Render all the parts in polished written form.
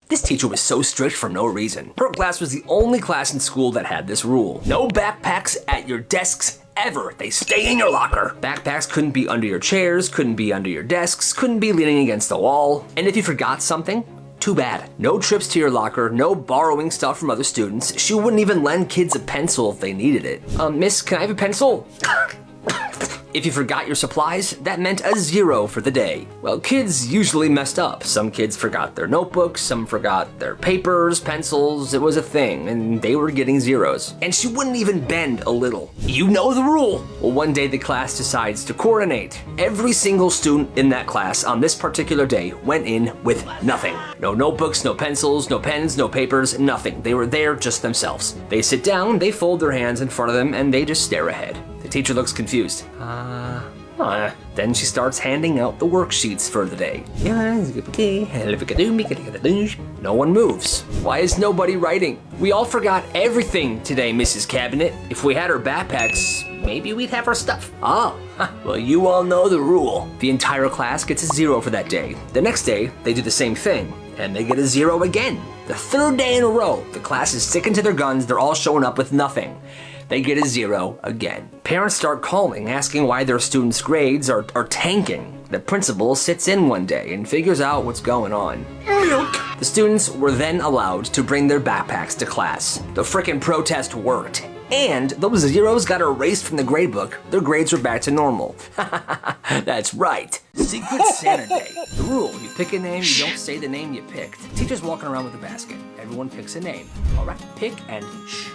This teacher was so strict for no reason. Her class was the only class in school that had this rule. No backpacks at your desks ever. They stay in your locker. Backpacks couldn't be under your chairs, couldn't be under your desks, couldn't be leaning against the wall. And if you forgot something, too bad. No trips to your locker, no borrowing stuff from other students. She wouldn't even lend kids a pencil if they needed it. Miss, can I have a pencil? If you forgot your supplies, that meant a 0 for the day. Well, kids usually messed up. Some kids forgot their notebooks, some forgot their papers, pencils. It was a thing, and they were getting 0s. And she wouldn't even bend a little. You know the rule. Well, one day the class decides to coordinate. Every single student in that class on this particular day went in with nothing. No notebooks, no pencils, no pens, no papers, nothing. They were there just themselves. They sit down, they fold their hands in front of them, and they just stare ahead. The teacher looks confused. Then she starts handing out the worksheets for the day. No one moves. Why is nobody writing? We all forgot everything today, Mrs. Cabinet. If we had our backpacks, maybe we'd have our stuff. Oh, well, you all know the rule. The entire class gets a 0 for that day. The next day, they do the same thing, and they get a 0 again. The third day in a row, the class is sticking to their guns. They're all showing up with nothing. They get a 0 again. Parents start calling, asking why their students' grades are tanking. The principal sits in one day and figures out what's going on. Milk! The students were then allowed to bring their backpacks to class. The frickin' protest worked. And those 0s got erased from the grade book. Their grades were back to normal. That's right. Secret Santa Day. The rule, you pick a name, you don't say the name you picked. Teacher's walking around with a basket. Everyone picks a name. All right, pick and shh.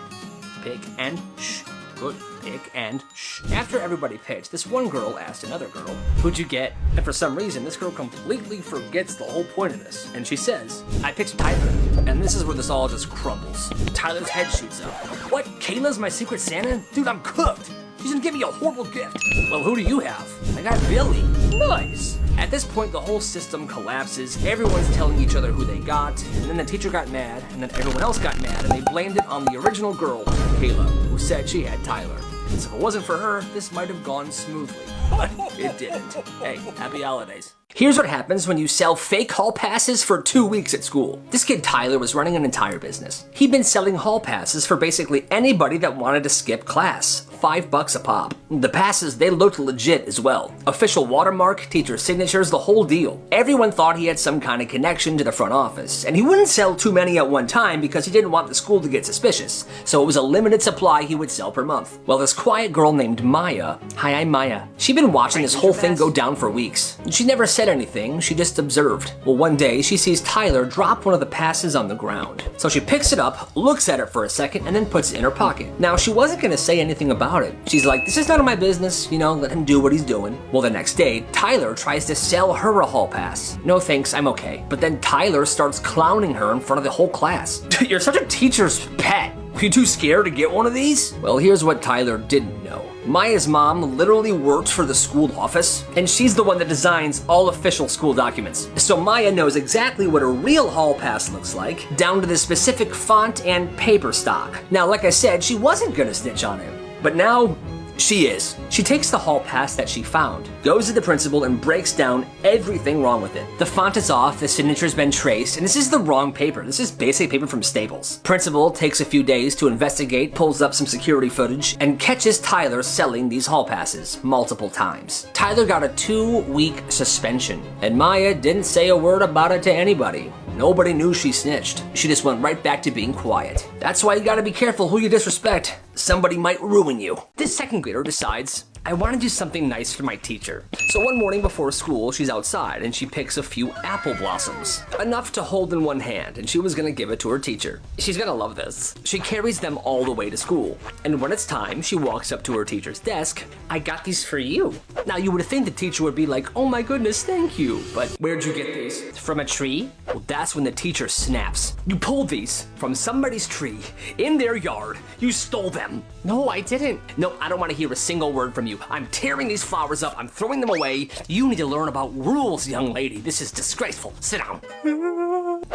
Pick and shh. Good. Pick and shh. After everybody picked, this one girl asked another girl, who'd you get? And for some reason, this girl completely forgets the whole point of this. And she says, I picked Tyler. And this is where this all just crumbles. Tyler's head shoots up. What? Kayla's my Secret Santa? Dude, I'm cooked. She's gonna give me a horrible gift. Well, who do you have? I got Billy. Nice. At this point, the whole system collapses. Everyone's telling each other who they got, and then the teacher got mad, and then everyone else got mad, and they blamed it on the original girl, Kayla, who said she had Tyler. So if it wasn't for her, this might have gone smoothly. But it didn't. Hey, happy holidays. Here's what happens when you sell fake hall passes for 2 weeks at school. This kid Tyler was running an entire business. He'd been selling hall passes for basically anybody that wanted to skip class. $5 a pop. The passes, they looked legit as well. Official watermark, teacher signatures, the whole deal. Everyone thought he had some kind of connection to the front office, and he wouldn't sell too many at one time because he didn't want the school to get suspicious, so it was a limited supply he would sell per month. Well, this quiet girl named Maya, hi, I'm Maya, she'd been watching this whole thing go down for weeks. She never said anything, she just observed. Well, one day, she sees Tyler drop one of the passes on the ground. So she picks it up, looks at it for a second, and then puts it in her pocket. Now, she wasn't gonna say anything about it. She's like, this is none of my business, you know, let him do what he's doing. Well, the next day, Tyler tries to sell her a hall pass. No thanks, I'm okay. But then Tyler starts clowning her in front of the whole class. You're such a teacher's pet. Were you too scared to get one of these? Well, here's what Tyler didn't know. Maya's mom literally works for the school office, and she's the one that designs all official school documents. So Maya knows exactly what a real hall pass looks like, down to the specific font and paper stock. Now, like I said, she wasn't gonna snitch on him, but now she is. She takes the hall pass that she found, goes to the principal, and breaks down everything wrong with it. The font is off, the signature's been traced, and this is the wrong paper. This is basic paper from Staples. Principal takes a few days to investigate, pulls up some security footage, and catches Tyler selling these hall passes multiple times. Tyler got a 2-week suspension, and Maya didn't say a word about it to anybody. Nobody knew she snitched. She just went right back to being quiet. That's why you gotta be careful who you disrespect. Somebody might ruin you. This second grader decides, I want to do something nice for my teacher. So one morning before school, she's outside and she picks a few apple blossoms. Enough to hold in one hand, and she was gonna give it to her teacher. She's gonna love this. She carries them all the way to school. And when it's time, she walks up to her teacher's desk. I got these for you. Now you would think the teacher would be like, oh my goodness, thank you. But where'd you get these? From a tree? Well, that's when the teacher snaps. You pulled these from somebody's tree in their yard. You stole them. No, I didn't. No, I don't want to hear a single word from you. I'm tearing these flowers up. I'm throwing them away. You need to learn about rules, young lady. This is disgraceful. Sit down.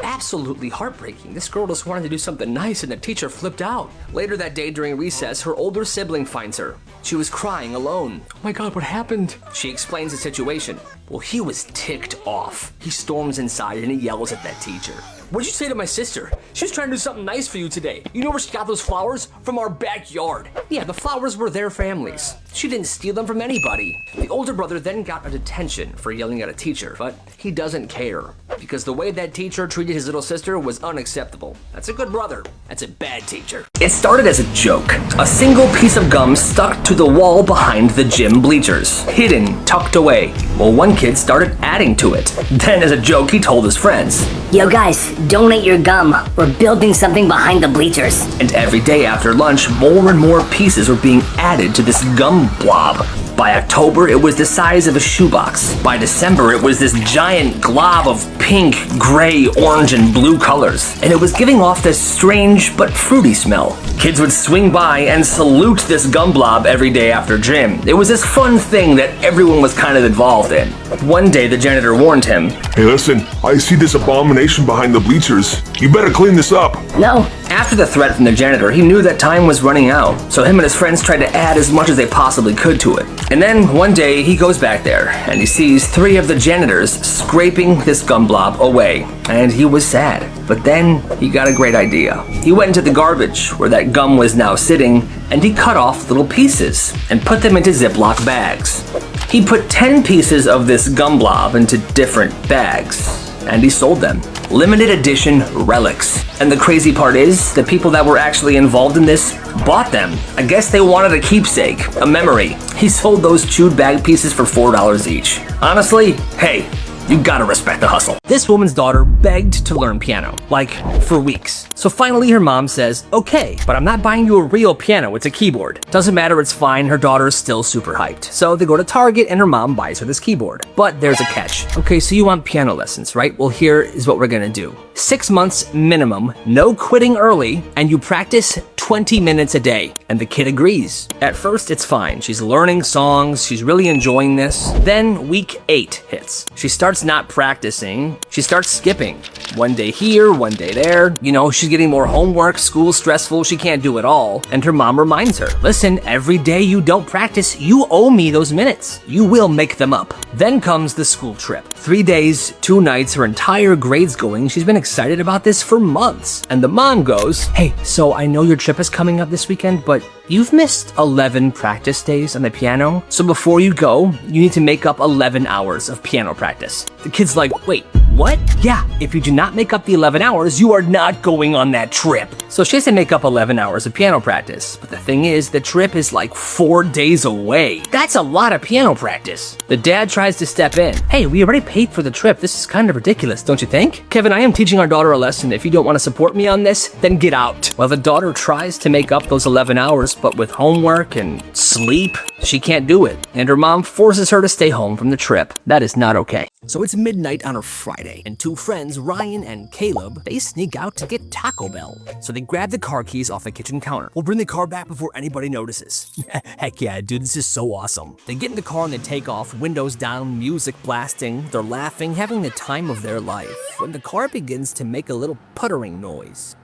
Absolutely heartbreaking. This girl just wanted to do something nice and the teacher flipped out. Later that day during recess, her older sibling finds her. She was crying alone. Oh my God, what happened? She explains the situation. Well, he was ticked off. He storms inside and he yells at that teacher. what'd you say to my sister? She was trying to do something nice for you today. You know where she got those flowers? From our backyard. Yeah, the flowers were their family's. She didn't steal them from anybody. The older brother then got a detention for yelling at a teacher, but he doesn't care because the way that teacher treated his little sister was unacceptable. That's a good brother. That's a bad teacher. It started as a joke. A single piece of gum stuck to the wall behind the gym bleachers, hidden, tucked away. Well, one kid started adding to it. Then as a joke, he told his friends, "Yo guys, donate your gum. We're building something behind the bleachers." And every day after lunch, more and more pieces were being added to this gum blob. By October, it was the size of a shoebox. By December, it was this giant glob of pink, gray, orange, and blue colors. And it was giving off this strange but fruity smell. Kids would swing by and salute this gum blob every day after gym. It was this fun thing that everyone was kind of involved in. One day, the janitor warned him, "Hey listen, I see this abomination behind the bleachers. You better clean this up." No. After the threat from the janitor, he knew that time was running out, so him and his friends tried to add as much as they possibly could to it. And then one day he goes back there and he sees 3 of the janitors scraping this gum blob away, and he was sad. But then he got a great idea. He went into the garbage where that gum was now sitting, and he cut off little pieces and put them into Ziploc bags. He put 10 pieces of this gum blob into different bags, and he sold them. Limited edition relics. And the crazy part is, the people that were actually involved in this bought them. I guess they wanted a keepsake, a memory. He sold those chewed bag pieces for $4 each. Honestly, hey, you gotta respect the hustle. This woman's daughter begged to learn piano, like for weeks. So finally her mom says, okay, but I'm not buying you a real piano, it's a keyboard. Doesn't matter, it's fine, her daughter's still super hyped. So they go to Target and her mom buys her this keyboard. But there's a catch. Okay, so you want piano lessons, right? Well, here is what we're gonna do. 6 months minimum, no quitting early, and you practice 20 minutes a day. And the kid agrees. At first, it's fine. She's learning songs, she's really enjoying this. Then week 8 hits. She starts not practicing, she starts skipping. One day here, one day there. You know, she's getting more homework, school's stressful, she can't do it all. And her mom reminds her, listen, every day you don't practice, you owe me those minutes. You will make them up. Then comes the school trip. 3 days, 2 nights, her entire grade's going. She's been excited about this for months. And the mom goes, hey, so I know your trip is coming up this weekend, but you've missed 11 practice days on the piano. So before you go, you need to make up 11 hours of piano practice. The kid's like, wait, what? Yeah, if you do not make up the 11 hours, you are not going on that trip. So she has to make up 11 hours of piano practice. But the thing is, the trip is like 4 days away. That's a lot of piano practice. The dad tries to step in. Hey, we already paid for the trip. This is kind of ridiculous, don't you think? Kevin, I am teaching our daughter a lesson. If you don't want to support me on this, then get out. Well, the daughter tries to make up those 11 hours, but with homework and sleep, she can't do it. And her mom forces her to stay home from the trip. That is not okay. So it's midnight on a Friday, and 2 friends, Ryan and Caleb, they sneak out to get Taco Bell. So they grab the car keys off the kitchen counter. We'll bring the car back before anybody notices. Heck yeah, dude, this is so awesome. They get in the car and they take off, windows down, music blasting. They're laughing, having the time of their life, when the car begins to make a little puttering noise.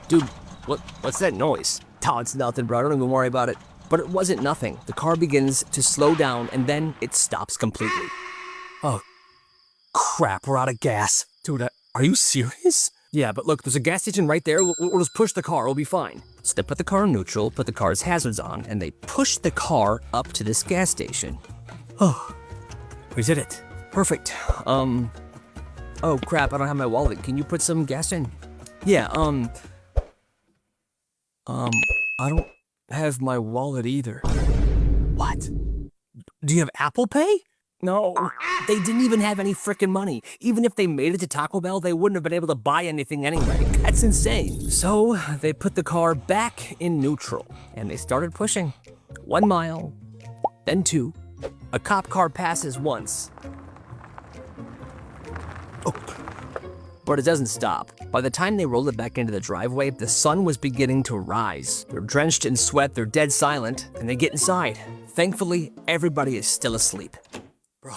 Dude, what's that noise? Oh, it's nothing, bro. Don't even worry about it. But it wasn't nothing. The car begins to slow down and then it stops completely. Oh, crap, we're out of gas. Dude, are you serious? Yeah, but look, there's a gas station right there. We'll just push the car, we'll be fine. So they put the car in neutral, put the car's hazards on, and they push the car up to this gas station. Oh, we did it. Perfect. Oh crap, I don't have my wallet. Can you put some gas in? Yeah, I don't have my wallet either. What? Do you have Apple Pay? No, they didn't even have any frickin' money. Even if they made it to Taco Bell, they wouldn't have been able to buy anything anyway. That's insane. So they put the car back in neutral and they started pushing. 1 mile, then 2. A cop car passes once. Oh. But it doesn't stop. By the time they rolled it back into the driveway, the sun was beginning to rise. They're drenched in sweat, they're dead silent, and they get inside. Thankfully, everybody is still asleep. Bro,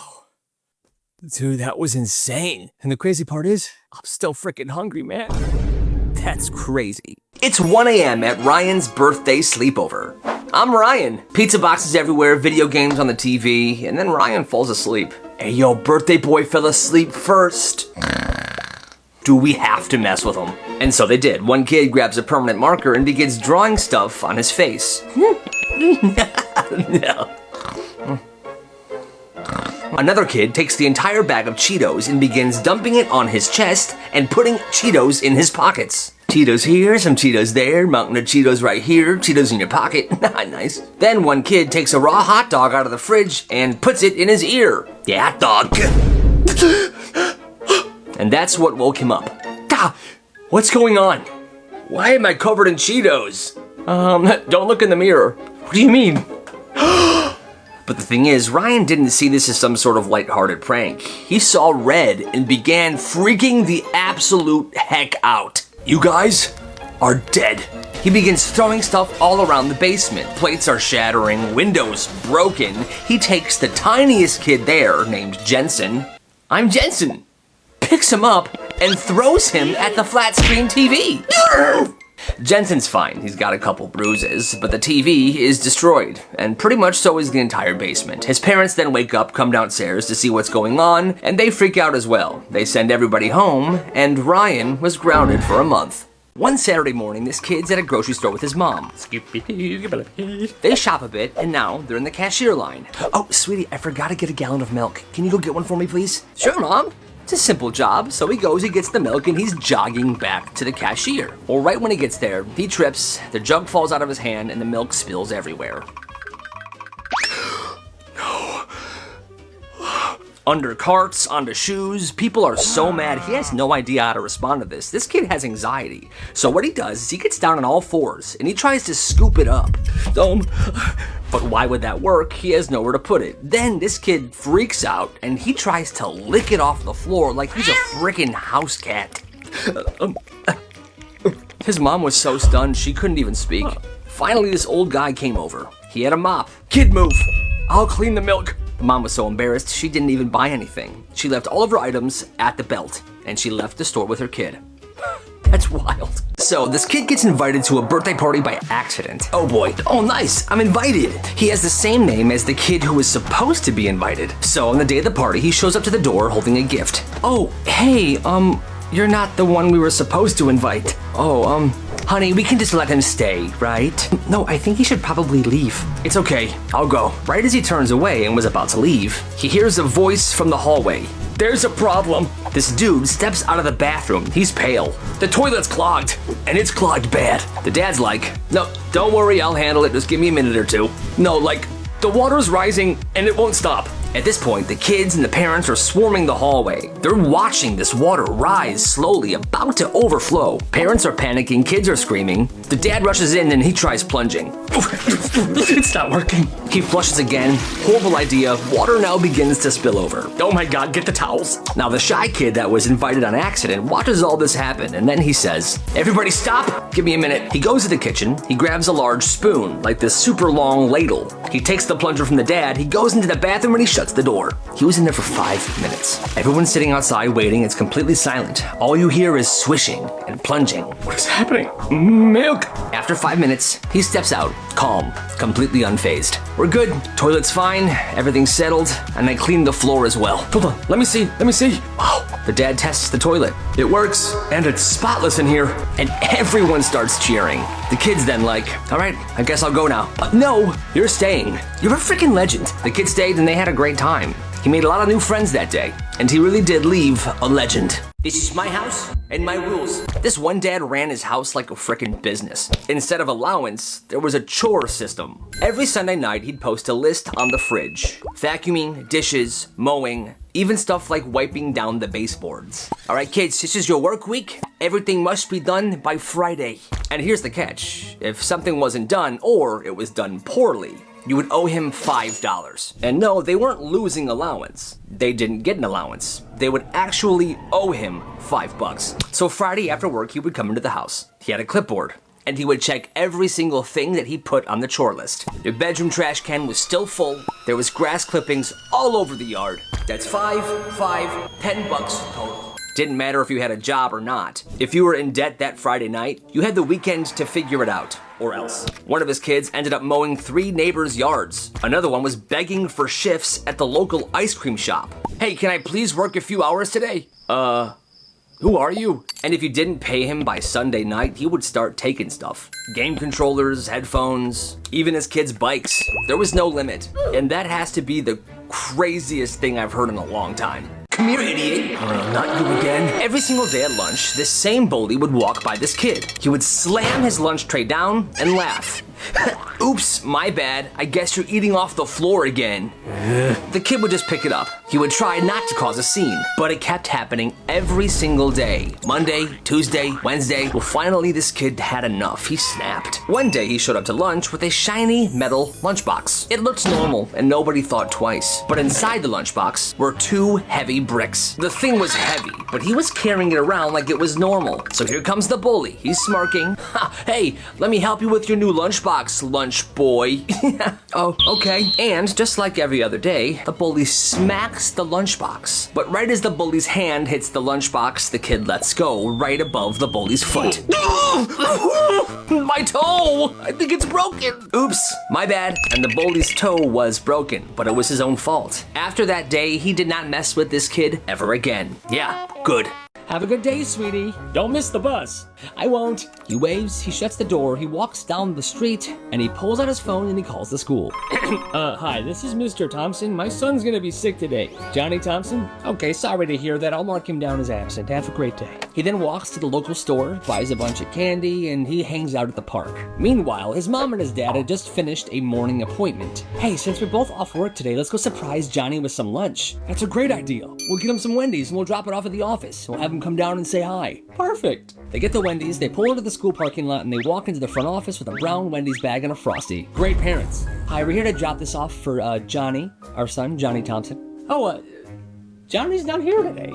dude, that was insane. And the crazy part is, I'm still freaking hungry, man. That's crazy. It's 1 a.m. at Ryan's birthday sleepover. I'm Ryan. Pizza boxes everywhere, video games on the TV, and then Ryan falls asleep. Hey, yo, birthday boy fell asleep first. do we have to mess with him? And so they did. One kid grabs a permanent marker and begins drawing stuff on his face. No. Another kid takes the entire bag of Cheetos and begins dumping it on his chest and putting Cheetos in his pockets. Cheetos here, some Cheetos there, mountain of Cheetos right here, Cheetos in your pocket. Nice. Then one kid takes a raw hot dog out of the fridge and puts it in his ear. Yeah, hot dog. And that's what woke him up. What's going on? Why am I covered in Cheetos? Don't look in the mirror. What do you mean? But the thing is, Ryan didn't see this as some sort of lighthearted prank. He saw red and began freaking the absolute heck out. You guys are dead. He begins throwing stuff all around the basement. Plates are shattering, windows broken. He takes the tiniest kid there, named Jensen. I'm Jensen. Picks him up and throws him at the flat screen TV. Jensen's fine, he's got a couple bruises, but the TV is destroyed, and pretty much so is the entire basement. His parents then wake up, come downstairs to see what's going on, and they freak out as well. They send everybody home, and Ryan was grounded for a month. One Saturday morning, this kid's at a grocery store with his mom. They shop a bit, and now they're in the cashier line. Oh, sweetie, I forgot to get a gallon of milk. Can you go get one for me, please? Sure, Mom. It's a simple job, so he goes, he gets the milk, and he's jogging back to the cashier. Well, right when he gets there, he trips, the jug falls out of his hand, and the milk spills everywhere. No. Under carts, onto shoes, people are so mad, he has no idea how to respond to this. This kid has anxiety. So what he does is he gets down on all fours, and he tries to scoop it up. But why would that work? He has nowhere to put it. Then this kid freaks out and he tries to lick it off the floor like he's a freaking house cat. His mom was so stunned she couldn't even speak. Finally, this old guy came over. He had a mop. Kid, move. I'll clean the milk. Mom was so embarrassed she didn't even buy anything. She left all of her items at the belt and she left the store with her kid. That's wild. So this kid gets invited to a birthday party by accident. Oh boy, oh nice, I'm invited. He has the same name as the kid who was supposed to be invited. So on the day of the party, he shows up to the door holding a gift. Oh, hey, you're not the one we were supposed to invite. Oh, honey, we can just let him stay, right? No, I think he should probably leave. It's okay, I'll go. Right as he turns away and was about to leave, he hears a voice from the hallway. There's a problem. This dude steps out of the bathroom. He's pale. The toilet's clogged, and it's clogged bad. The dad's like, no, don't worry, I'll handle it. Just give me a minute or two. No, like, the water's rising, and it won't stop. At this point, the kids and the parents are swarming the hallway. They're watching this water rise slowly, about to overflow. Parents are panicking, kids are screaming. The dad rushes in and he tries plunging. It's not working. He flushes again. Horrible idea. Water now begins to spill over. Oh my God, get the towels. Now the shy kid that was invited on accident watches all this happen, and then he says, everybody stop, give me a minute. He goes to the kitchen, he grabs a large spoon, like this super long ladle. He takes the plunger from the dad, he goes into the bathroom and he shuts the door. He was in there for 5 minutes. Everyone's sitting outside waiting, it's completely silent. All you hear is swishing and plunging. What is happening? Milk! After 5 minutes, he steps out, calm, completely unfazed. We're good, toilet's fine, everything's settled, and I cleaned the floor as well. Hold on, let me see. Wow. The dad tests the toilet. It works, and it's spotless in here. And everyone starts cheering. The kid's then like, all right, I guess I'll go now. No, you're staying. You're a freaking legend. The kid stayed and they had a great time. He made a lot of new friends that day, and he really did leave a legend. This is my house and my rules. This one dad ran his house like a frickin' business. Instead of allowance, there was a chore system. Every Sunday night, he'd post a list on the fridge. Vacuuming, dishes, mowing, even stuff like wiping down the baseboards. All right, kids, this is your work week. Everything must be done by Friday. And here's the catch. If something wasn't done, or it was done poorly, you would owe him $5. And no, they weren't losing allowance. They didn't get an allowance. They would actually owe him $5. So Friday after work, he would come into the house. He had a clipboard, and he would check every single thing that he put on the chore list. The bedroom trash can was still full. There was grass clippings all over the yard. That's $10 total. Didn't matter if you had a job or not. If you were in debt that Friday night, you had the weekend to figure it out, or else. One of his kids ended up mowing 3 neighbors' yards. Another one was begging for shifts at the local ice cream shop. Hey, can I please work a few hours today? Who are you? And if you didn't pay him by Sunday night, he would start taking stuff. Game controllers, headphones, even his kids' bikes. There was no limit. And that has to be the craziest thing I've heard in a long time. Come here, idiot. Not you again. Every single day at lunch, this same bully would walk by this kid. He would slam his lunch tray down and laugh. Oops, my bad. I guess you're eating off the floor again. The kid would just pick it up. He would try not to cause a scene, but it kept happening every single day. Monday, Tuesday, Wednesday. Well, finally this kid had enough. He snapped. One day he showed up to lunch with a shiny metal lunchbox. It looked normal and nobody thought twice. But inside the lunchbox were 2 heavy bricks. The thing was heavy, but he was carrying it around like it was normal. So here comes the bully. He's smirking. Hey, let me help you with your new lunchbox, lunch boy. Oh, okay. And just like every other day, the bully smacks the lunchbox. But right as the bully's hand hits the lunchbox, the kid lets go right above the bully's foot. My toe! I think it's broken. Oops, my bad. And the bully's toe was broken, but it was his own fault. After that day, he did not mess with this kid ever again. Yeah, good. Have a good day, sweetie. Don't miss the bus. I won't. He waves, he shuts the door, he walks down the street, and he pulls out his phone and he calls the school. Hi, this is Mr. Thompson. My son's gonna be sick today. Johnny Thompson? Okay, sorry to hear that. I'll mark him down as absent. Have a great day. He then walks to the local store, buys a bunch of candy, and he hangs out at the park. Meanwhile, his mom and his dad had just finished a morning appointment. Hey, since we're both off work today, let's go surprise Johnny with some lunch. That's a great idea. We'll get him some Wendy's and we'll drop it off at the office. We'll have him come down and say hi. Perfect. They get the Wendy's, they pull into the school parking lot, and they walk into the front office with a brown Wendy's bag and a Frosty. Great parents. Hi, we're here to drop this off for Johnny, our son, Johnny Thompson. Oh, Johnny's not here today.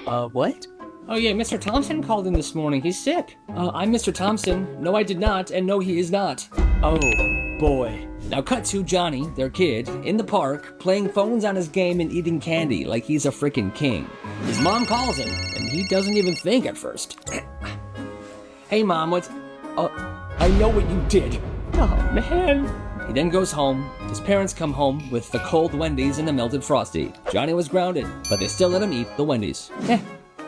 What? Oh yeah, Mr. Thompson called in this morning. He's sick. I'm Mr. Thompson. No, I did not, and no, he is not. Oh, boy. Now cut to Johnny, their kid, in the park, playing phones on his game and eating candy like he's a freaking king. His mom calls him, and he doesn't even think at first. Hey Mom, what's... I know what you did. Oh, man. He then goes home. His parents come home with the cold Wendy's and the melted Frosty. Johnny was grounded, but they still let him eat the Wendy's.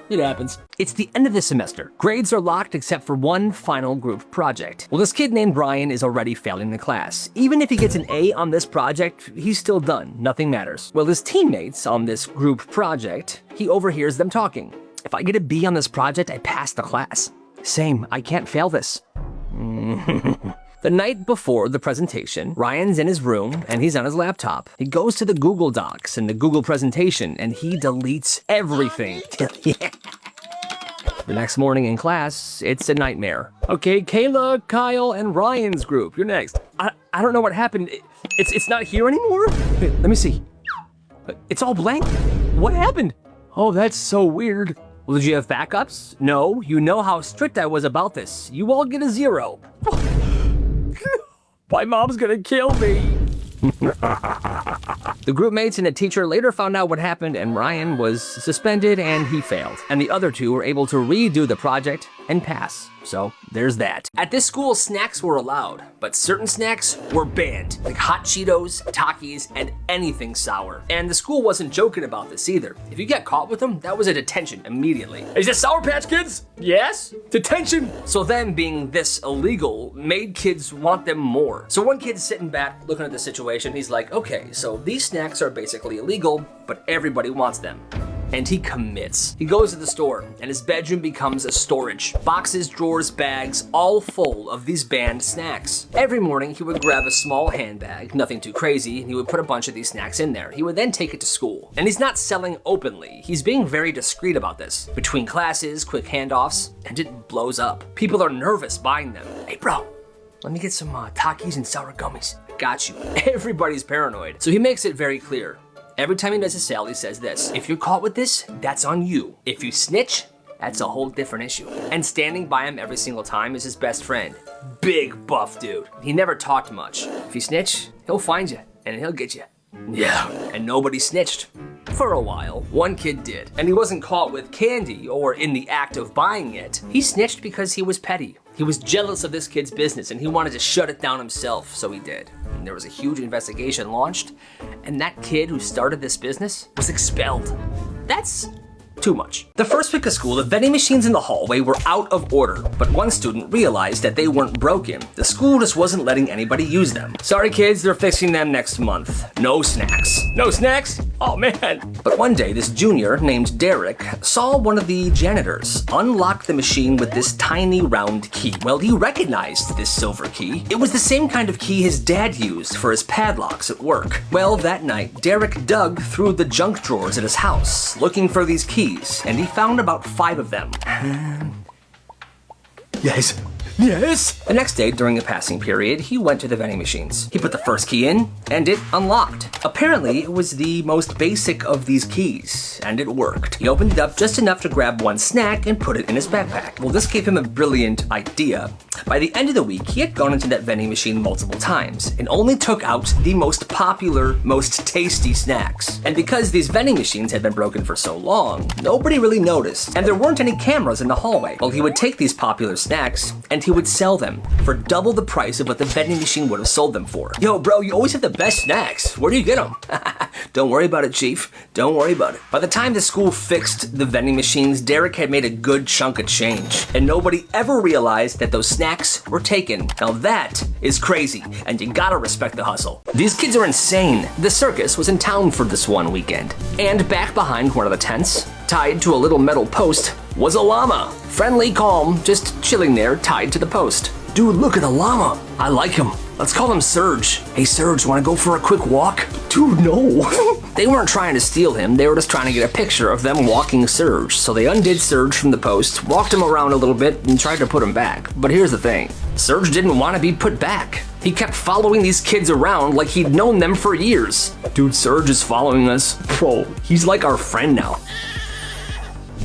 It happens. It's the end of the semester. Grades are locked except for one final group project. Well, this kid named Brian is already failing the class. Even if he gets an A on this project, he's still done. Nothing matters. Well, his teammates on this group project, he overhears them talking. If I get a B on this project, I pass the class. Same, I can't fail this. The night before the presentation, Ryan's in his room and he's on his laptop. He goes to the Google Docs and the Google presentation and he deletes everything. The next morning in class, it's a nightmare. Okay, Kayla, Kyle, and Ryan's group, you're next. I don't know what happened. It's not here anymore? Wait, let me see. It's all blank. What happened? Oh, that's so weird. Well, did you have backups? No, you know how strict I was about this. You all get a 0. My mom's gonna kill me. The group mates and a teacher later found out what happened, and Ryan was suspended and he failed. And the other two were able to redo the project and pass. So there's that. At this school, snacks were allowed, but certain snacks were banned, like hot Cheetos, Takis, and anything sour. And the school wasn't joking about this either. If you got caught with them, that was a detention immediately. Is this Sour Patch Kids? Yes? Detention! So them being this illegal made kids want them more. So one kid's sitting back looking at the situation. He's like, okay, so these snacks are basically illegal, but everybody wants them. And he commits. He goes to the store, and his bedroom becomes a storage. Boxes, drawers, bags, all full of these banned snacks. Every morning, he would grab a small handbag, nothing too crazy, and he would put a bunch of these snacks in there. He would then take it to school. And he's not selling openly. He's being very discreet about this. Between classes, quick handoffs, and it blows up. People are nervous buying them. Hey bro, let me get some Takis and sour gummies. Got you. Everybody's paranoid. So he makes it very clear. Every time he does a sale, he says this: if you're caught with this, that's on you. If you snitch, that's a whole different issue. And standing by him every single time is his best friend. Big buff dude. He never talked much. If you snitch, he'll find you and he'll get you. Yeah, and nobody snitched. For a while, one kid did, and he wasn't caught with candy or in the act of buying it. He snitched because he was petty. He was jealous of this kid's business and he wanted to shut it down himself, so he did. And there was a huge investigation launched, and that kid who started this business was expelled. That's too much. The first week of school, the vending machines in the hallway were out of order, but one student realized that they weren't broken. The school just wasn't letting anybody use them. Sorry kids, they're fixing them next month. No snacks. No snacks? Oh man. But one day, this junior named Derek saw one of the janitors unlock the machine with this tiny round key. Well, he recognized this silver key. It was the same kind of key his dad used for his padlocks at work. Well, that night, Derek dug through the junk drawers at his house, looking for these keys, and he found about 5 of them. Yes. Yes! The next day, during a passing period, he went to the vending machines. He put the first key in, and it unlocked. Apparently, it was the most basic of these keys, and it worked. He opened it up just enough to grab one snack and put it in his backpack. Well, this gave him a brilliant idea. By the end of the week, he had gone into that vending machine multiple times, and only took out the most popular, most tasty snacks. And because these vending machines had been broken for so long, nobody really noticed, and there weren't any cameras in the hallway. Well, he would take these popular snacks, and he would sell them for double the price of what the vending machine would have sold them for. Yo, bro, you always have the best snacks. Where do you get them? Don't worry about it, Chief. Don't worry about it. By the time the school fixed the vending machines, Derek had made a good chunk of change, and nobody ever realized that those snacks were taken. Now that is crazy, and you gotta respect the hustle. These kids are insane. The circus was in town for this one weekend, and back behind one of the tents, tied to a little metal post, was a llama. Friendly, calm, just chilling there, tied to the post. Dude, look at the llama. I like him. Let's call him Serge. Hey, Serge, wanna go for a quick walk? Dude, no. They weren't trying to steal him, they were just trying to get a picture of them walking Serge. So they undid Serge from the post, walked him around a little bit, and tried to put him back. But here's the thing, Serge didn't want to be put back. He kept following these kids around like he'd known them for years. Dude, Serge is following us. Bro, he's like our friend now.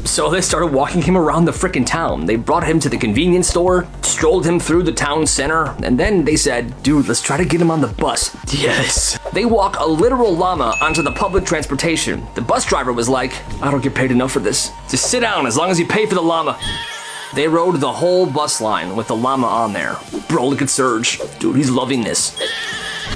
So they started walking him around the frickin' town. They brought him to the convenience store, strolled him through the town center, and then they said, dude, let's try to get him on the bus. Yes. They walk a literal llama onto the public transportation. The bus driver was like, I don't get paid enough for this. Just sit down as long as you pay for the llama. They rode the whole bus line with the llama on there. Bro, look at Serge. Dude, he's loving this.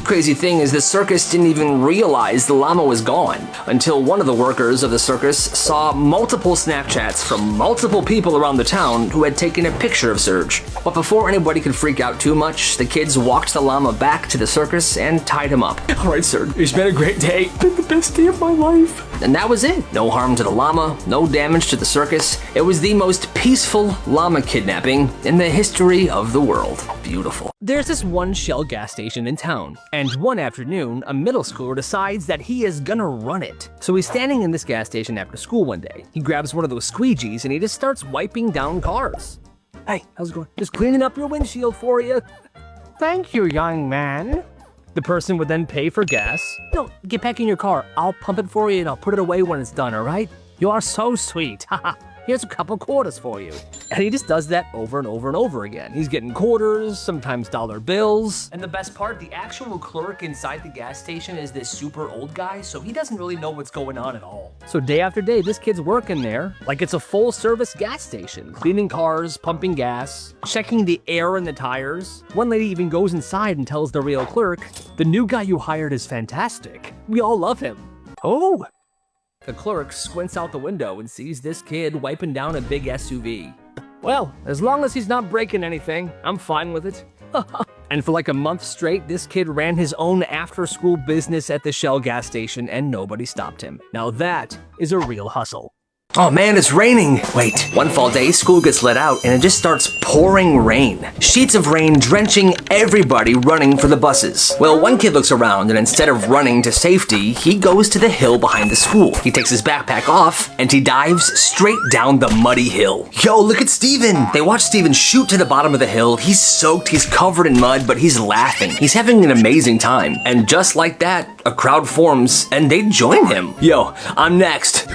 Crazy thing is the circus didn't even realize the llama was gone until one of the workers of the circus saw multiple Snapchats from multiple people around the town who had taken a picture of Serge. But before anybody could freak out too much, the kids walked the llama back to the circus and tied him up. All right, Serge, it's been a great day. It's been the best day of my life. And that was it. No harm to the llama, no damage to the circus. It was the most peaceful llama kidnapping in the history of the world. Beautiful. There's this one Shell gas station in town, and one afternoon, a middle schooler decides that he is gonna run it. So he's standing in this gas station after school one day. He grabs one of those squeegees and he just starts wiping down cars. Hey, how's it going? Just cleaning up your windshield for you. Thank you, young man. The person would then pay for gas. No, get back in your car. I'll pump it for you and I'll put it away when it's done, all right? You are so sweet. Haha. Here's a couple quarters for you. And he just does that over and over and over again. He's getting quarters, sometimes dollar bills. And the best part, the actual clerk inside the gas station is this super old guy, so he doesn't really know what's going on at all. So day after day, this kid's working there like it's a full service gas station, cleaning cars, pumping gas, checking the air in the tires. One lady even goes inside and tells the real clerk, the new guy you hired is fantastic. We all love him. Oh. The clerk squints out the window and sees this kid wiping down a big SUV. Well, as long as he's not breaking anything, I'm fine with it. And for like a month straight, this kid ran his own after-school business at the Shell gas station and nobody stopped him. Now that is a real hustle. Oh man, it's raining. Wait, one fall day, school gets let out and it just starts pouring rain. Sheets of rain drenching everybody running for the buses. Well, one kid looks around and instead of running to safety, he goes to the hill behind the school. He takes his backpack off and he dives straight down the muddy hill. Yo, look at Steven. They watch Steven shoot to the bottom of the hill. He's soaked, he's covered in mud, but he's laughing. He's having an amazing time. And just like that, a crowd forms and they join him. Yo, I'm next.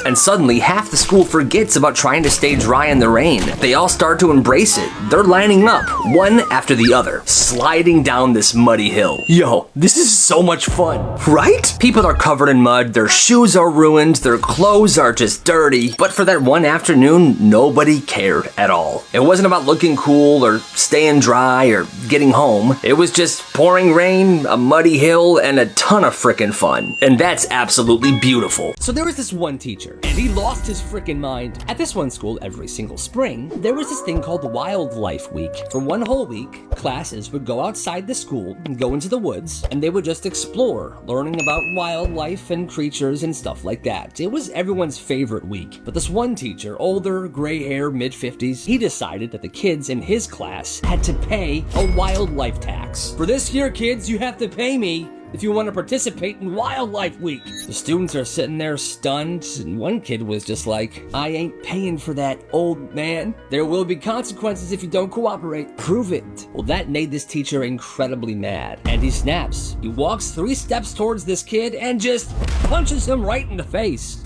And suddenly, half the school forgets about trying to stay dry in the rain. They all start to embrace it. They're lining up, one after the other, sliding down this muddy hill. Yo, this is so much fun, right? People are covered in mud, their shoes are ruined, their clothes are just dirty. But for that one afternoon, nobody cared at all. It wasn't about looking cool or staying dry or getting home. It was just pouring rain, a muddy hill, and a a ton of frickin' fun, and that's absolutely beautiful. So there was this one teacher, and he lost his frickin' mind. At this one school, every single spring, there was this thing called Wildlife Week. For one whole week, classes would go outside the school and go into the woods, and they would just explore, learning about wildlife and creatures and stuff like that. It was everyone's favorite week. But this one teacher, older, gray hair, mid-50s, he decided that the kids in his class had to pay a wildlife tax. For this year, kids, you have to pay me if you want to participate in Wildlife Week. The students are sitting there stunned, and one kid was just like, I ain't paying for that, old man. There will be consequences if you don't cooperate. Prove it. Well, that made this teacher incredibly mad, and he snaps. He walks 3 steps towards this kid and just punches him right in the face.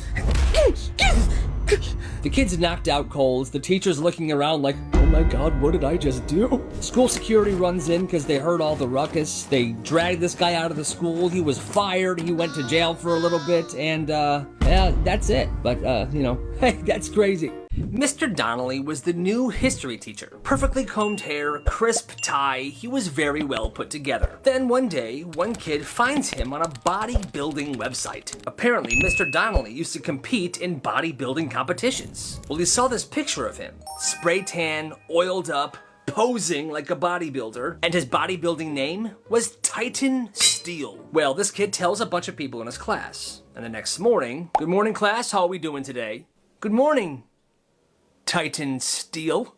The kid's knocked out cold. The teacher's looking around like, oh my god, what did I just do? School security runs in because they heard all the ruckus. They dragged this guy out of the school. He was fired. He went to jail for a little bit, and yeah, that's it. But, hey, that's crazy. Mr. Donnelly was the new history teacher. Perfectly combed hair, crisp tie, he was very well put together. Then one day, one kid finds him on a bodybuilding website. Apparently, Mr. Donnelly used to compete in bodybuilding competitions. Well, he saw this picture of him, spray tan, oiled up, posing like a bodybuilder, and his bodybuilding name was Titan Steel. Well, this kid tells a bunch of people in his class, and the next morning, good morning class, how are we doing today? Good morning, Titan Steel.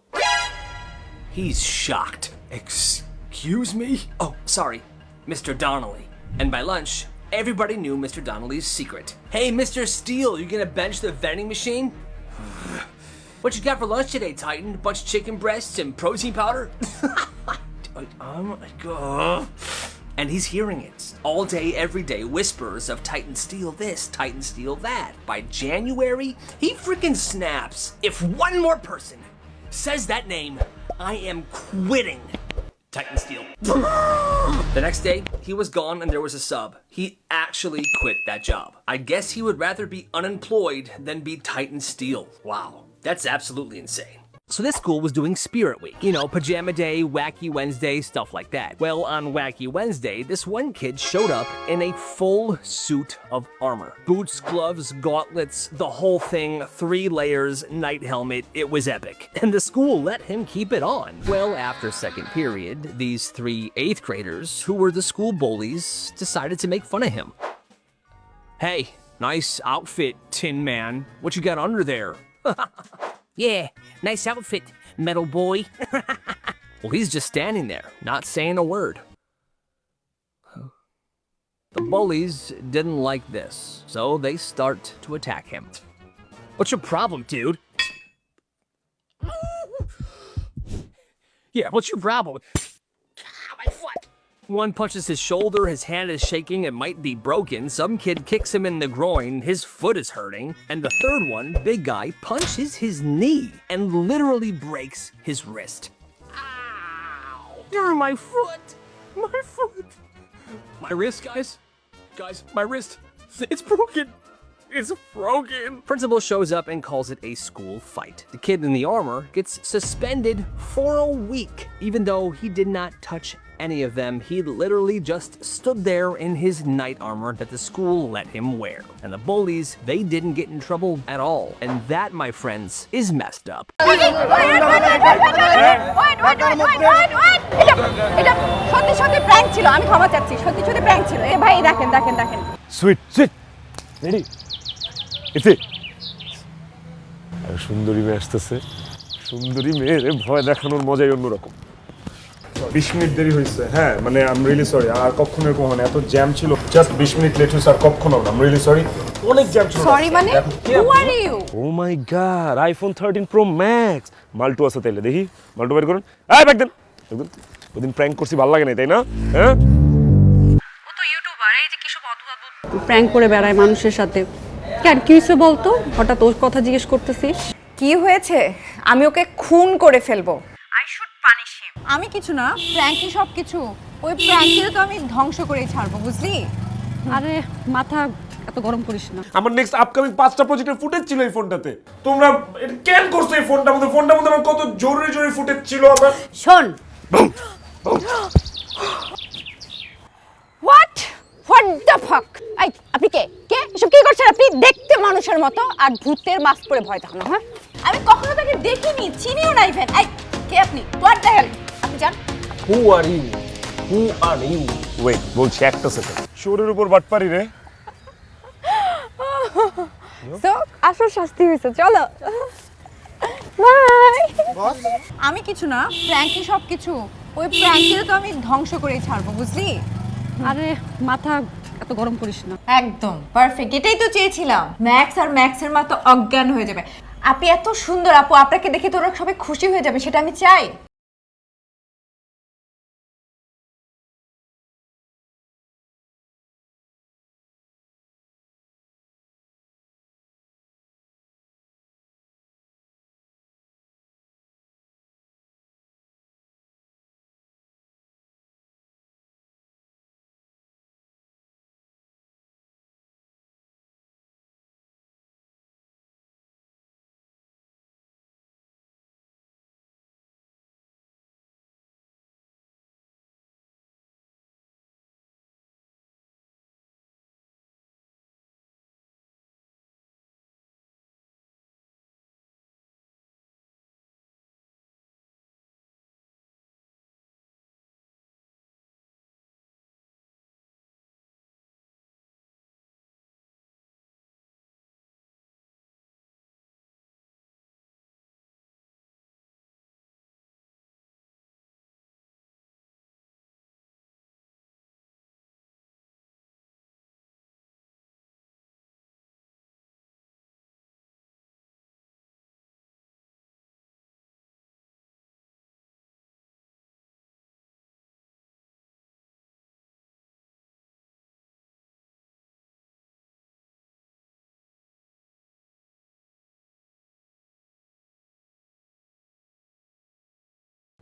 He's shocked. Excuse me? Oh, sorry, Mr. Donnelly. And by lunch, everybody knew Mr. Donnelly's secret. Hey, Mr. Steel, you gonna bench the vending machine? What you got for lunch today, Titan? A bunch of chicken breasts and protein powder? Oh my god. And he's hearing it all day, every day. Whispers of Titan Steel this, Titan Steel that. By January, he freaking snaps. If one more person says that name, I am quitting Titan Steel. The next day, he was gone and there was a sub. He actually quit that job. I guess he would rather be unemployed than be Titan Steel. Wow, that's absolutely insane. So this school was doing Spirit Week. You know, Pajama Day, Wacky Wednesday, stuff like that. Well, on Wacky Wednesday, this one kid showed up in a full suit of armor. Boots, gloves, gauntlets, the whole thing, 3 layers, night helmet, it was epic. And the school let him keep it on. Well, after second period, these 3 8th graders, who were the school bullies, decided to make fun of him. Hey, nice outfit, Tin Man. What you got under there? Yeah, nice outfit, metal boy. Well, he's just standing there, not saying a word. The bullies didn't like this, so they start to attack him. What's your problem, dude? Yeah, what's your problem? My foot. One punches his shoulder, his hand is shaking, it might be broken. Some kid kicks him in the groin, his foot is hurting. And the third one, big guy, punches his knee and literally breaks his wrist. Ow! My foot! My foot! My wrist, guys? Guys, my wrist. It's broken. It's broken. Principal shows up and calls it a school fight. The kid in the armor gets suspended for a week, even though he did not touch any of them. He literally just stood there in his knight armor that the school let him wear. And the bullies, they didn't get in trouble at all. And that, my friends, is messed up. Sweet, sweet. Ready? It's সুন্দরী মেয়ে আসতেছে সুন্দরী মেয়ের ভয় দেখানোর মজাই অন্যরকম 20 minute দেরি হয়েছে হ্যাঁ মানে আই এম রিয়েলি সরি আর কখনো এরকম হয় না এত জ্যাম ছিল জাস্ট 20 মিনিট লেট হয়েছে আর কখনো না আই এম রিয়েলি সরি অনেক জ্যাম ছিল সরি মানে who are you oh my god iPhone 13 pro max মাল্টু আছে তাইলে দেখি মাল্টু বের করুন এই ব্যাক দেন ওদিন প্র্যাঙ্ক করছি ভালো লাগে না তাই না হ্যাঁ ও তো ইউটিউবার এই যে কি সব অদ্ভুত প্র্যাঙ্ক করে বেড়ায় মানুষের সাথে কেন কি হইছে বলতো হঠাৎ ওর কথা জিজ্ঞেস করতেছিস কি হয়েছে আমি ওকে খুন করে ফেলবো আই শুড পানিশ হিম আমি কিছু না প্র্যাঙ্কি সবকিছু ওই প্র্যাঙ্কিরে তো আমি ধ্বংস করেই ছাড়বো বুঝলি আরে মাথা এত গরম করিস না আমার নেক্সট আপকামিং 5টা প্রজেক্টের ফুটেজ ছিল এই ফোনটাতে তোমরা এটা কেন করছো এই ফোনটার মধ্যে আমার কত জরুরি ফুটেজ ছিল আমার শোন হোয়াট হোয়াট দ্য ফাক! এই আপনি কে কে এসব কি করছেন আপনি? দেখতে মানুষের মতো আর ভূতের মাস্ক পরে ভয় দেখানো, হ্যাঁ? আমি কখনো তাকে দেখিনি, চিনিও না ইভেন। এই কে আপনি? What the hell? আপনি জান? হু আর ইউ? ওয়েট, বলছি একটা সেকেন্ড। শোরের উপর বাটপারি রে। তো আসল শাস্তি হয়েছে, চলো বাই। আমি কিছু না, প্র্যাঙ্কি সব কিছু। ওই প্র্যাঙ্কিরে তো আমি ধ্বংস করেই ছাড়বো, বুঝলি? আরে মাথা এত গরম করিস না। একদম পারফেক্ট, এটাই তো চেয়েছিলাম। ম্যাক্স আর ম্যাক্সের মা তো অজ্ঞান হয়ে যাবে। আপনি এত সুন্দর আপু, আপনাকে দেখে তো ওরা সবাই খুশি হয়ে যাবে, সেটা আমি চাই।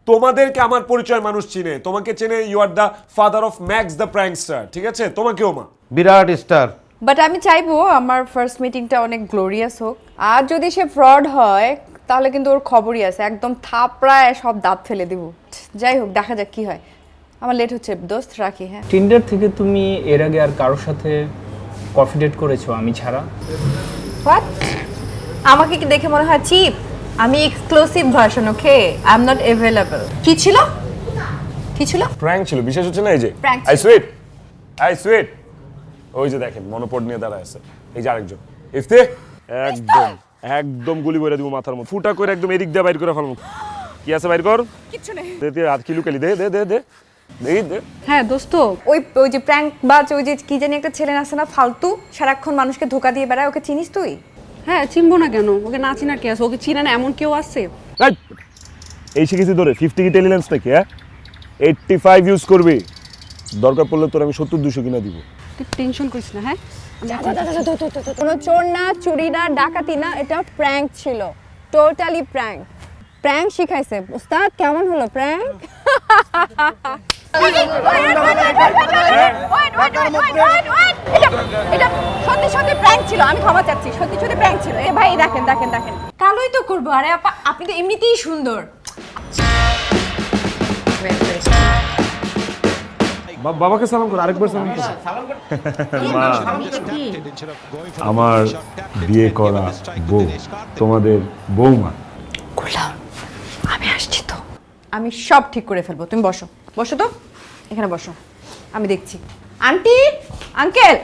তোমাদেরকে আমার পরিচয় মানুষ চিনে, তোমাকে চেনে। You are the father of Max the prankster, ঠিক আছে? তোমাকেও মা। বিরাট স্টার। বাট আমি চাইবো আমার ফার্স্ট মিটিংটা অনেক গ্লোরিয়াস হোক। আর যদি সে ফ্রড হয় তাহলে কিন্তু ওর খবরই আছে, একদম থাপড়ায় সব দাঁত ফেলে দিব। যাই হোক, দেখা যাক কি হয়। আমার লেট হচ্ছে দোস্ত, রাখি। হ্যাঁ, টিন্ডার থেকে তুমি এর আগে আর কারোর সাথে কফি ডেট করেছো আমি ছাড়া? হোয়াট? আমাকে কি দেখে মনে হয় চিপ? আমি exclusive version, okay? I am not available. কি ছিল? কি ছিল? প্র্যাঙ্ক ছিল, বিশেষ হচ্ছে না? এই যে Prank আই ছিল। Sweet, I sweet. ওই যে দেখেন মনোপড নিয়ে দাঁড়ায় আছে, এই যে আরেকজন। ইফতে একদম একদম গুলি করে দিব মাথার মধ্যে, ফুটা করে একদম এদিক দিয়ে বাইর করে ফেলবো। কি আছে বাইর কর? কিছু নেই। দে দে, হাত কিলু কালি দে দে দে দে দে দে। হ্যাঁ দোস্ত, ওই ওই যে প্র্যাঙ্ক বাজ, ওই যে কি জানি একটা ছেলে আছে না, ফালতু, সারাক্ষণ মানুষকে ধোকা দিয়ে বেড়ায়, ওকে চিনিস তুই? হ্যাঁ চিনবো না কেন? ওকে না চিনার কে আছে? ওকে চিনে না এমন কেউ আছে? এই, এই শিখেছি ধরে 50 কি টেলিলেন্স নাকি? হ্যাঁ, 85 ইউজ করবি, দরকার পড়লে তোর আমি 70-200 কিনা দিব। তুই টেনশন করিস না, হ্যাঁ? কোনো চোর না, চুরি না, ডাকাতি না, এটা প্র্যাঙ্ক ছিল। Totally prank. প্র্যাঙ্ক শিখাইছে উস্তাদ। কেমন হলো প্র্যাঙ্ক? এটা সত্যি সত্যি প্র্যাঙ্ক ছিল, আমি ক্ষমা চাচ্ছি। সত্যি সত্যি প্র্যাঙ্ক ছিল। এ ভাই দেখেন দেখেন দেখেন, কালোই তো করবো। আরে আপা, আপনি তো এমনিতেই সুন্দর। বাবাকে সালাম কর, আরেকবার সালাম কর। মা, আমার বিয়ে করা বউ, তোমাদের বৌমা। আমি আসছি তো। আমি সব ঠিক করে ফেলবো, তুমি বসো। বসো তো, এখানে বসো, আমি দেখছি। আন্টি, আঙ্কেল,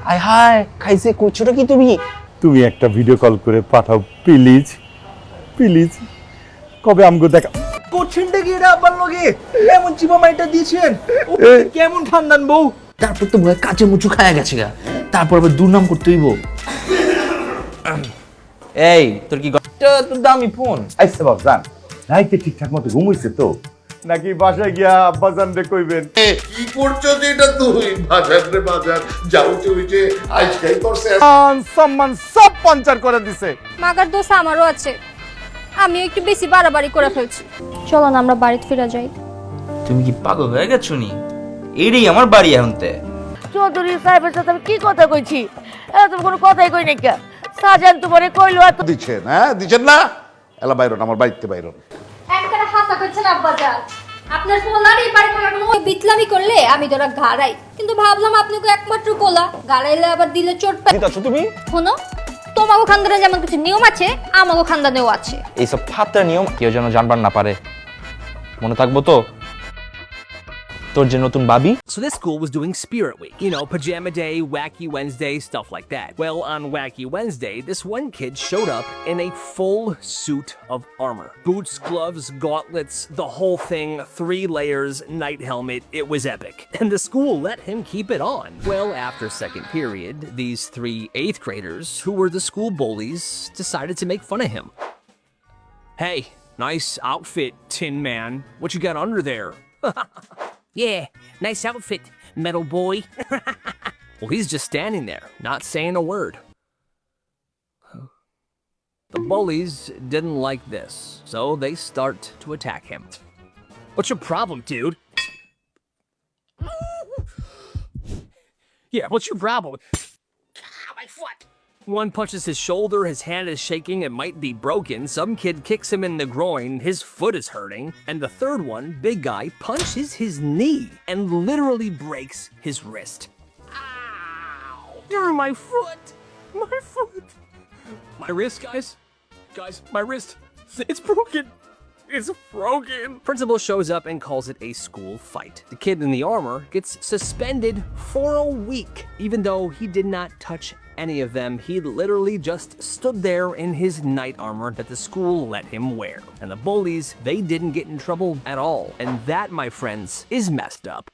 হায় হায় খাইছে করছোটা কি তুমি? তুমি একটা ভিডিও কল করে পাঠাও প্লিজ প্লিজ। কবে আমগো দেখা কোচিনটা কি এটা আবার লগে এমন চিপা মাইটা দিয়েছেন? কেমন ঠান্ডান বউ? তারপর তো ভয় কাঁচে মুচু খায়া গেছে গা, তারপর আবার দুর্নাম করতে হইব। এই তোর কি তোর দামি ফোন আইসে বাপ জান রাইতে ঠিকঠাক মতো ঘুমাইছে তো নাকি বাসায় গিয়া আব্বাজান রে কইবেন কি করছো এটা তুই? বাজার রে বাজার যাও চলছে আজকাই করছে সম্মান সব পঞ্চার করে দিছে। মাগার দোষ আমারও আছে, আমি একটু বেশি বাড়াবাড়ি করে ফেলছি। চলো না আমরা বাড়িতে ফিরে যাই। তুমি কি পাগল হয়ে গেছো নি? এইটাই আমার বাড়ি এখনতে। চৌধুরী সাহেবের সাথে আমি কি কথা কইছি? তুমি কোনো কথাই কই নাই কা? সাজান তোমারে কইলো এত দিচ্ছেন, হ্যাঁ দিচ্ছেন না? এলা বাইরন, আমার বাড়িতে বাইরন। একবারে হাসা করছেন আব্বাজান। আপনার পোলার এই বাড়ি পোলার কোনো বিতলামি করলে আমি তোরা ঘাড়াই, কিন্তু ভাবলাম আপনাকে একমাত্র পোলা ঘাড়াইলে আবার দিলে চোট পাই। আচ্ছা তুমি শোনো, তোমাগো খানদানে যেমন কিছু নিয়ম আছে আমাগো খানদানেও আছে। এইসব ফাত্তার নিয়ম কেউ যেন জানবার না পারে, মনে থাকবো তো? তোর যে নতুন বাবি। So this school was doing Spirit Week. You know, Pajama Day, Wacky Wednesday, stuff like that. Well, on Wacky Wednesday, this one kid showed up in a full suit of armor. Boots, gloves, gauntlets, the whole thing, 3 layers, night helmet. It was epic. And the school let him keep it on. Well, after second period, these 3 8th graders, who were the school bullies, decided to make fun of him. Hey, nice outfit, Tin Man. What you got under there? Yeah, nice outfit, metal boy. Well, he's just standing there, not saying a word. The bullies didn't like this, so they start to attack him. What's your problem, dude? Yeah, what's your problem? My foot! One punches his shoulder, his hand is shaking, it might be broken. Some kid kicks him in the groin, his foot is hurting. And the third one, big guy, punches his knee and literally breaks his wrist. Ow! My foot! My foot! My wrist, guys? Guys, my wrist! It's broken! It's broken! Principal shows up and calls it a school fight. The kid in the armor gets suspended for a week, even though he did not touch any of them. He literally just stood there in his knight armor that the school let him wear. And the bullies, they didn't get in trouble at all. And that, my friends, is messed up.